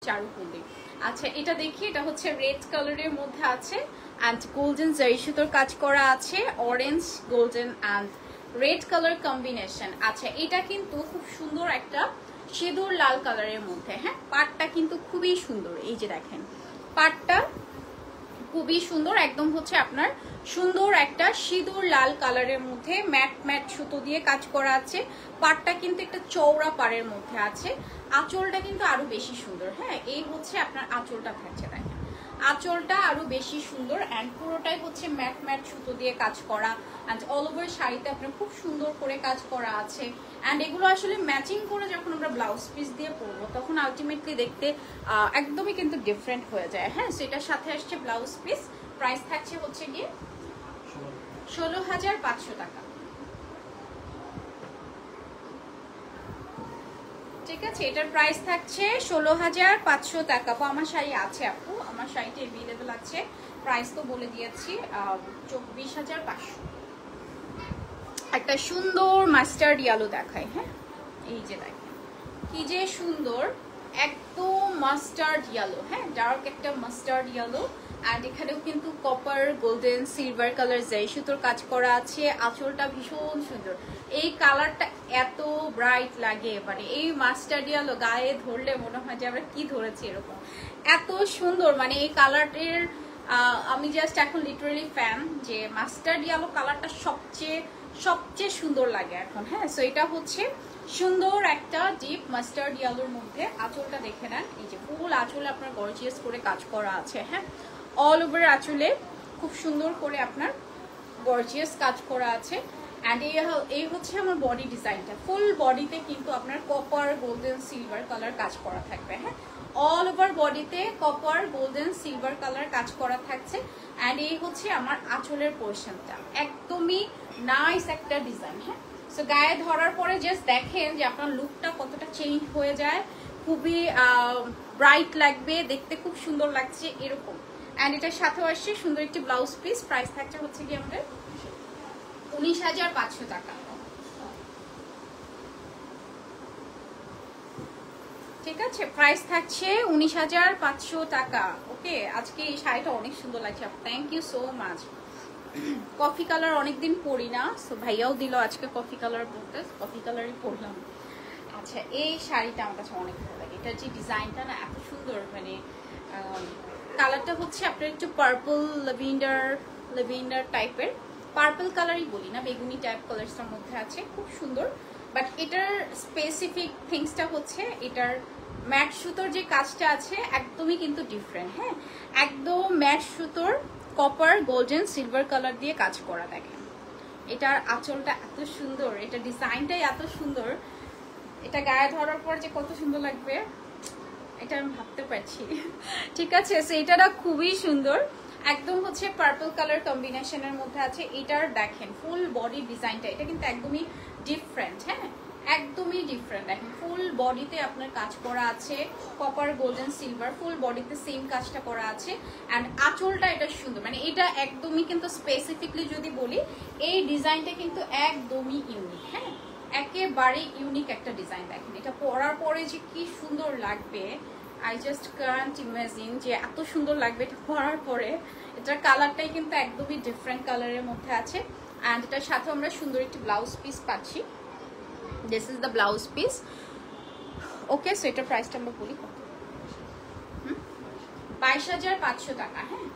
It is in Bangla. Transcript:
চারুকুন্দি। আচ্ছা এটা দেখি, এটা হচ্ছে রেড কালারের মধ্যে আছে অ্যান্ড গোল্ডেন জারি সুতোর কাজ করা আছে, orange golden and red colour combination. আচ্ছা এটা কিন্তু খুব সুন্দর একটা সিঁদুর লাল কালারের মধ্যে, হ্যাঁ পাটটা কিন্তু খুবই সুন্দর। এই যে দেখেন পাটটা খুবই সুন্দর, একদম হচ্ছে আপনার সুন্দর একটা সিঁদুর লাল কালারের মধ্যে ম্যাট ম্যাট সুতো দিয়ে কাজ করা আছে। পাটটা কিন্তু একটা চওড়া পাড়ের মধ্যে আছে। আঁচলটা কিন্তু আরো বেশি সুন্দর, হ্যাঁ এই হচ্ছে আপনার আঁচলটা থাকছে, দেখেন আঁচলটা আরো বেশি সুন্দর অ্যান্ড পুরোটাই হচ্ছে ম্যাট ম্যাট সুতো দিয়ে কাজ করা অ্যান্ড অল ওভার শাড়িতে আপনার খুব সুন্দর করে কাজ করা আছে। অ্যান্ড এগুলো আসলে ম্যাচিং করে যখন আমরা ব্লাউজ পিস দিয়ে পরবো তখন আলটিমেটলি দেখতে একদমই কিন্তু ডিফারেন্ট হয়ে যায়। হ্যাঁ সেটার সাথে আসছে ব্লাউজ পিস, প্রাইস থাকছে হচ্ছে গিয়ে 16,500 টাকা। ঠিক আছে, এটার প্রাইস থাকছে 16,500 টাকা। আমার শাড়ি আছে আপু, আমার শাড়িটা অ্যাভেলেবেল আছে, প্রাইস তো বলে দিয়েছি 24,500। একটা সুন্দর মাস্টার্ড ইয়েলো দেখাই, হ্যাঁ এই যে দেখেন কি যে সুন্দর, একদম মাস্টার্ড ইয়েলো, হ্যাঁ ডার্ক একটা মাস্টার্ড ইয়েলো অ্যান্ড এখানেও কিন্তু কপার গোল্ডেন সিলভার কালার জারি সুতোর কাজ করা আছে। আঁচলটা ভীষণ সুন্দর, এই কালারটা এত ব্রাইট লাগে, মানে এই মাস্টার্ড ইয়েলো গায়ে ধরলে মনে হয় যে আমরা কি ধরেছি এরকম, এত সুন্দর মানে এই কালারের। আমি জাস্ট এখন লিটারালি ফ্যান যে মাস্টার্ড ইয়েলো কালারটা সবচেয়ে সুন্দর লাগে এখন। হ্যাঁ সো এটা হচ্ছে সুন্দর একটা ডিপ মাস্টার্ড ইয়েলোর মধ্যে। আঁচলটা দেখে নেন, এই যে ফুল আঁচলে আপনার গর্জিয়াস করে কাজ করা আছে, হ্যাঁ অল ওভার আঁচলে খুব সুন্দর করে আপনার গর্জিয়াস কাজ করা আছে। অ্যান্ড এই হচ্ছে আমার বডি ডিজাইনটা, ফুল বডিতে কিন্তু আপনার কপার গোল্ডেন সিলভার কালার কাজ করা থাকবে, হ্যাঁ অল ওভার বডিতে কপার গোল্ডেন সিলভার কালার কাজ করা থাকছে। অ্যান্ড এই হচ্ছে আমার আঁচলের পোর্শনটা, একদমই নাইস একটা ডিজাইন। হ্যাঁ সো গায়ে ধরার পরে জাস্ট দেখেন যে আপনার লুকটা কতটা চেঞ্জ হয়ে যায়, খুবই ব্রাইট লাগবে, দেখতে খুব সুন্দর লাগছে এরকম। অ্যান্ড এটার সাথেও আসছে সুন্দর একটি ব্লাউজ পিস, প্রাইস থাকছে হচ্ছে কি আমাদের 19,500 টাকা। ঠিক আছে, প্রাইস থাকছে 19,500 টাকা। ওকে, আজকে এই শাড়িটা অনেক সুন্দর লাগছে, thank you so much. Coffee colour অনেকদিন পরি না, সো ভাইয়াও দিল আজকে কফি কালার পরতে, কফি কালারই পরলাম। আচ্ছা এই শাড়িটা আমার কাছে অনেক ভালো লাগে, এটার যে ডিজাইনটা না এত সুন্দর, মানে কালারটা হচ্ছে আপনার একটু পার্পল ল্যাভেন্ডার টাইপের, পার্পল কালারই বলি না, বেগুনি টাইপ কালারসটার মধ্যে আছে, খুব সুন্দর। বাট এটার স্পেসিফিক থিংসটা হচ্ছে এটার ম্যাট সুতোর যে কাজটা আছে একদমই কিন্তু ডিফারেন্ট। হ্যাঁ একদম ম্যাট সুতোর কপার গোল্ডেন সিলভার কালার দিয়ে কাজ করা, দেখেন এটার আঁচলটা এত সুন্দর, এটা ডিজাইনটাই এত সুন্দর, এটা গায়ে ধরার পর যে কত সুন্দর লাগবে এটা আমি ভাবতে পারছি। ঠিক আছে, সো এটা খুবই সুন্দর, একদম হচ্ছে পার্পল কালার কম্বিনেশনের মধ্যে আছে। এটার দেখেন ফুল বডি ডিজাইনটা, এটা কিন্তু একদমই ডিফারেন্ট, হ্যাঁ একদমই ডিফারেন্ট। দেখেন ফুল বডিতে আপনার কাজ করা আছে কপার গোল্ডেন সিলভার, ফুল বডিতে সেম কাজটা করা আছে। অ্যান্ড আঁচলটা এটা সুন্দর, মানে এটা একদমই কিন্তু স্পেসিফিকলি যদি বলি এই ডিজাইনটা কিন্তু একদমই ইউনিক, হ্যাঁ একেবারে ইউনিক একটা ডিজাইন। দেখেন এটা পরার পরে যে কি সুন্দর লাগবে, আই জাস্ট কান্ট ইমাজিন যে এত সুন্দর লাগবে এটা পরার পরে। এটার কালারটাই কিন্তু একদমই ডিফারেন্ট কালারের মধ্যে আছে। অ্যান্ড এটার সাথে আমরা সুন্দর একটি ব্লাউজ পিস পাচ্ছি, this is the blouse piece. Okay so এটার প্রাইসটা আমরা বলি কত, 22,500 টাকা। হ্যাঁ